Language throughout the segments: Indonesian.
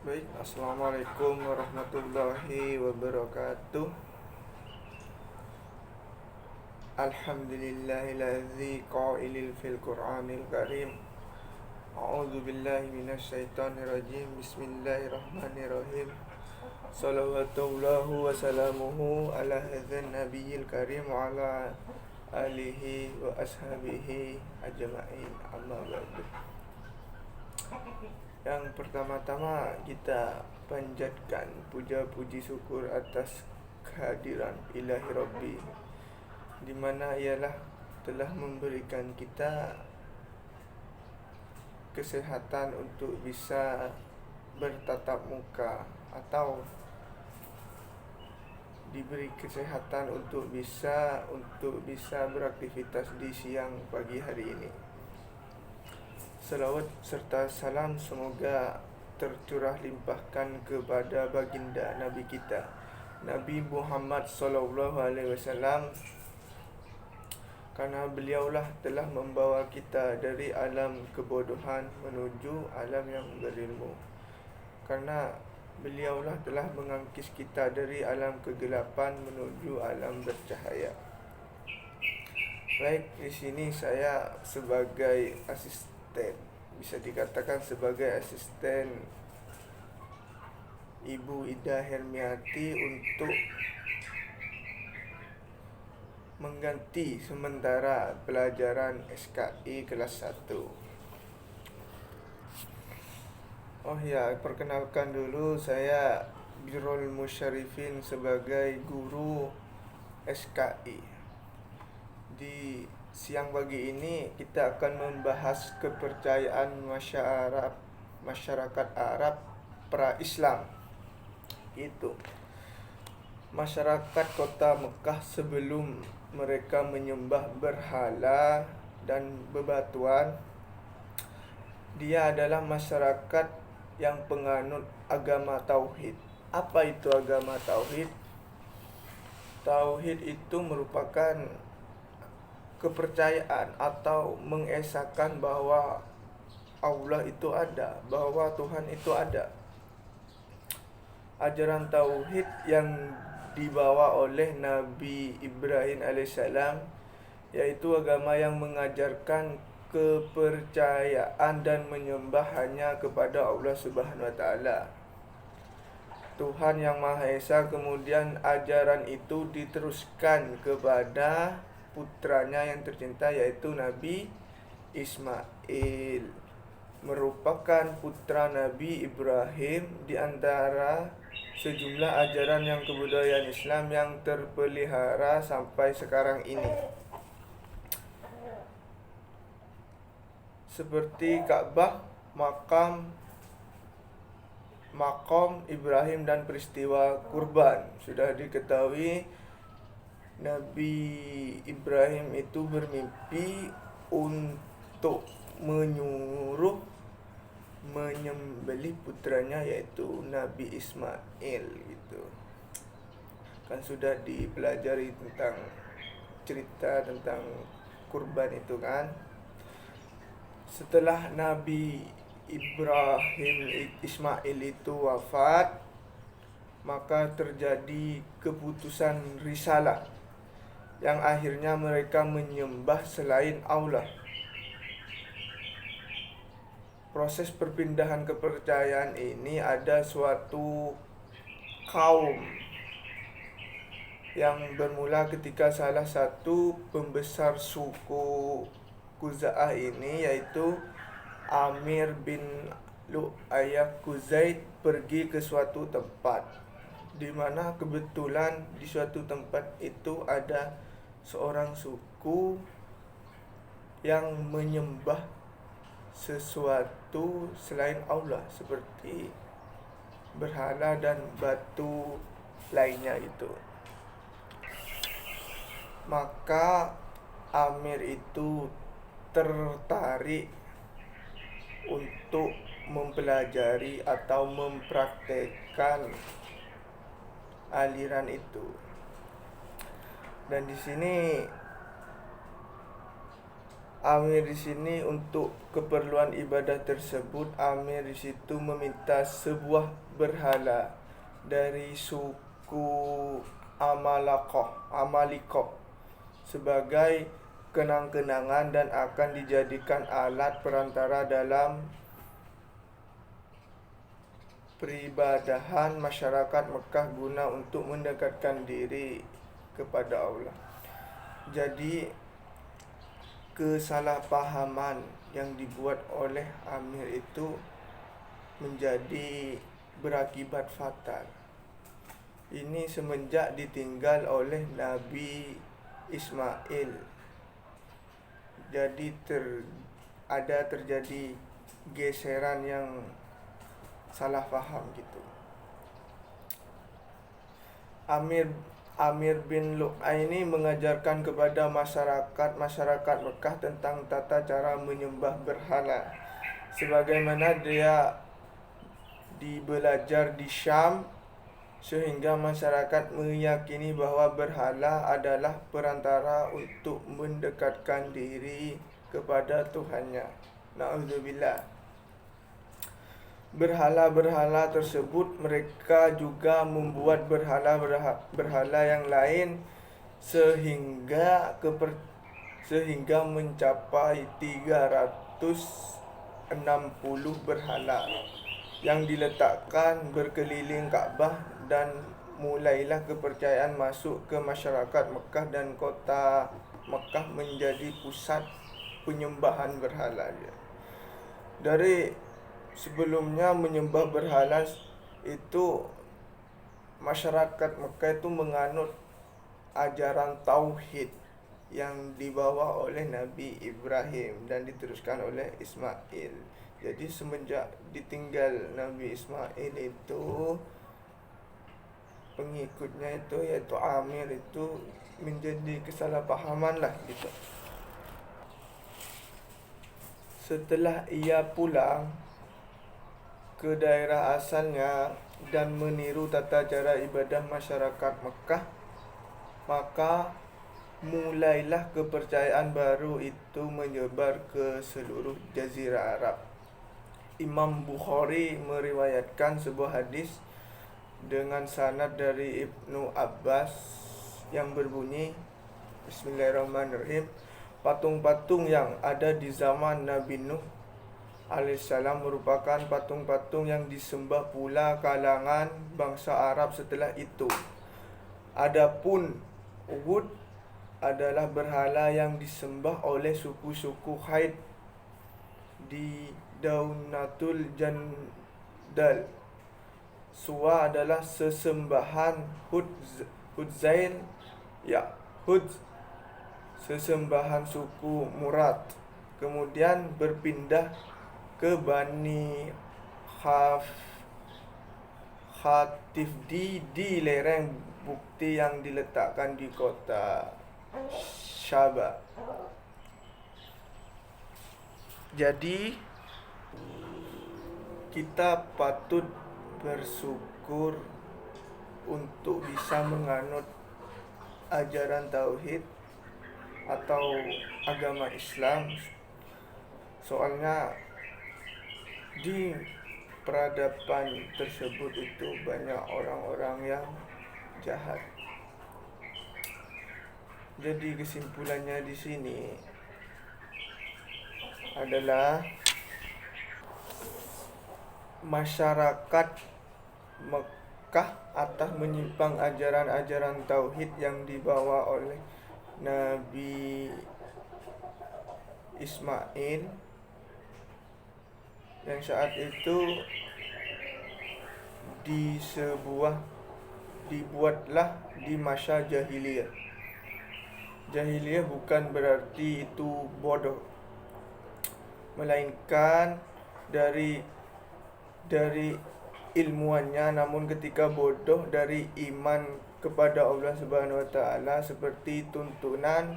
Baik, Assalamualaikum warahmatullahi wabarakatuh. Alhamdulillahilladzi qailil fil Qur'anil Karim. A'udzu billahi minasyaitonir rajim. Bismillahirrahmanirrahim. Shalawatullahu wa salamuhu ala hadzal nabiyil karim wa ala alihi wa ashabihi ajma'in. Amma ba'du. Yang pertama-tama kita panjatkan puja puji syukur atas kehadiran Ilahi Rabbi, di mana ialah telah memberikan kita kesehatan untuk bisa bertatap muka, atau diberi kesehatan untuk bisa beraktivitas di siang pagi hari ini. Salawat serta salam semoga tercurah limpahkan kepada baginda Nabi kita, Nabi Muhammad SAW, karena beliaulah telah membawa kita dari alam kebodohan menuju alam yang berilmu. Karena beliaulah telah mengangkis kita dari alam kegelapan menuju alam bercahaya. Baik, di sini saya sebagai bisa dikatakan sebagai asisten Ibu Ida Hermiati untuk mengganti sementara pelajaran SKI kelas 1. Oh ya, perkenalkan dulu, saya Birrul Musyarifin sebagai guru SKI. Di siang pagi ini kita akan membahas kepercayaan masyarakat Arab pra-Islam. Itu masyarakat kota Mekah sebelum mereka menyembah berhala dan bebatuan. Dia adalah masyarakat yang penganut agama tauhid. Apa itu agama tauhid? Tauhid itu merupakan kepercayaan atau mengesahkan bahwa Allah itu ada, bahwa Tuhan itu ada. Ajaran tauhid yang dibawa oleh Nabi Ibrahim alaihissalam, yaitu agama yang mengajarkan kepercayaan dan menyembah hanya kepada Allah Subhanahu wa taala, Tuhan yang Maha Esa. Kemudian ajaran itu diteruskan kepada putranya yang tercinta, yaitu Nabi Ismail, merupakan putra Nabi Ibrahim di antara sejumlah ajaran yang kebudayaan Islam yang terpelihara sampai sekarang ini, seperti Ka'bah, makam Ibrahim, dan peristiwa kurban. Sudah diketahui Nabi Ibrahim itu bermimpi untuk menyuruh menyembelih putranya, yaitu Nabi Ismail gitu. Kan sudah dipelajari tentang cerita tentang kurban itu kan. Setelah Nabi Ismail itu wafat, maka terjadi keputusan risalah yang akhirnya mereka menyembah selain Allah. Proses perpindahan kepercayaan ini, ada suatu kaum yang bermula ketika salah satu pembesar suku Khuza'ah ini, yaitu Amir bin Lu'ayyah Khuzaid, pergi ke suatu tempat, di mana kebetulan di suatu tempat itu ada seorang suku yang menyembah sesuatu selain Allah, seperti berhala dan batu lainnya itu. Maka Amir itu tertarik untuk mempelajari atau mempraktekkan aliran itu. Dan di sini Amir di sini untuk keperluan ibadah tersebut, Amir di situ meminta sebuah berhala dari suku Amalikoh sebagai kenang-kenangan dan akan dijadikan alat perantara dalam peribadahan masyarakat Mekah guna untuk mendekatkan diri kepada Allah. Jadi kesalahpahaman yang dibuat oleh Amir itu menjadi berakibat fatal. Ini semenjak ditinggal oleh Nabi Ismail. Jadi terjadi geseran yang salah paham gitu. Amir bin Lu'ay ini mengajarkan kepada masyarakat Mekah tentang tata cara menyembah berhala, sebagaimana dia belajar di Syam, sehingga masyarakat meyakini bahwa berhala adalah perantara untuk mendekatkan diri kepada Tuhannya. Na'udzubillah. Berhala-berhala tersebut mereka juga membuat berhala yang lain sehingga mencapai 360 berhala yang diletakkan berkeliling Ka'bah, dan mulailah kepercayaan masuk ke masyarakat Mekah dan kota Mekah menjadi pusat penyembahan berhala dia. Dari sebelumnya menyembah berhala itu, masyarakat Mekah itu menganut ajaran tauhid yang dibawa oleh Nabi Ibrahim dan diteruskan oleh Ismail. Jadi semenjak ditinggal Nabi Ismail itu, pengikutnya itu yaitu Amir itu menjadi kesalahpahaman lah gitu. Setelah ia pulang ke daerah asalnya dan meniru tata cara ibadah masyarakat Mekah, maka mulailah kepercayaan baru itu menyebar ke seluruh jazirah Arab. Imam Bukhari meriwayatkan sebuah hadis dengan sanad dari Ibnu Abbas yang berbunyi, Bismillahirrahmanirrahim, patung-patung yang ada di zaman Nabi Nuh alaihissalam merupakan patung-patung yang disembah pula kalangan bangsa Arab setelah itu. Adapun Wud adalah berhala yang disembah oleh suku-suku Haid di Daunatul Jandal. Suwa adalah sesembahan Hudzail, sesembahan suku Murad. Kemudian berpindah ke Bani Khatifdi di lereng bukti yang diletakkan di kota Syaba. Jadi kita patut bersyukur untuk bisa menganut ajaran tauhid atau agama Islam. Soalnya di peradaban tersebut itu banyak orang-orang yang jahat. Jadi kesimpulannya di sini adalah masyarakat Mekah atas menyimpang ajaran-ajaran tauhid yang dibawa oleh Nabi Ismail, yang saat itu dibuatlah di masa jahiliyah. Jahiliyah bukan berarti itu bodoh, melainkan dari ilmuannya, namun ketika bodoh dari iman kepada Allah Subhanahu wa taala, seperti tuntunan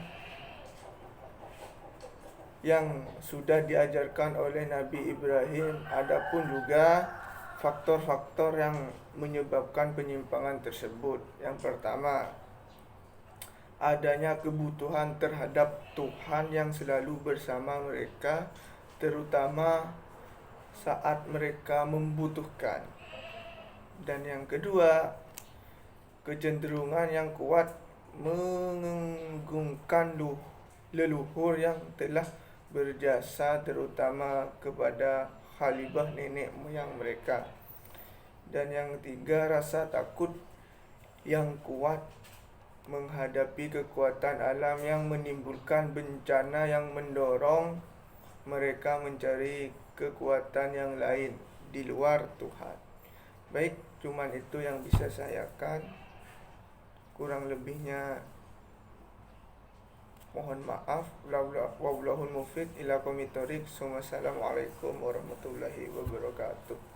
yang sudah diajarkan oleh Nabi Ibrahim. Adapun juga faktor-faktor yang menyebabkan penyimpangan tersebut. Yang pertama adanya kebutuhan terhadap Tuhan yang selalu bersama mereka, terutama saat mereka membutuhkan. Dan yang kedua, kecenderungan yang kuat mengagungkan leluhur yang telah berjasa, terutama kepada khalifah nenek moyang mereka. Dan yang ketiga, rasa takut yang kuat menghadapi kekuatan alam yang menimbulkan bencana yang mendorong mereka mencari kekuatan yang lain di luar Tuhan. Baik, cuman itu yang bisa saya akan. Kurang lebihnya mohon maaf. Wallahul muwaffiq ila aqwamit thoriq. Wassalamualaikum warahmatullahi wabarakatuh.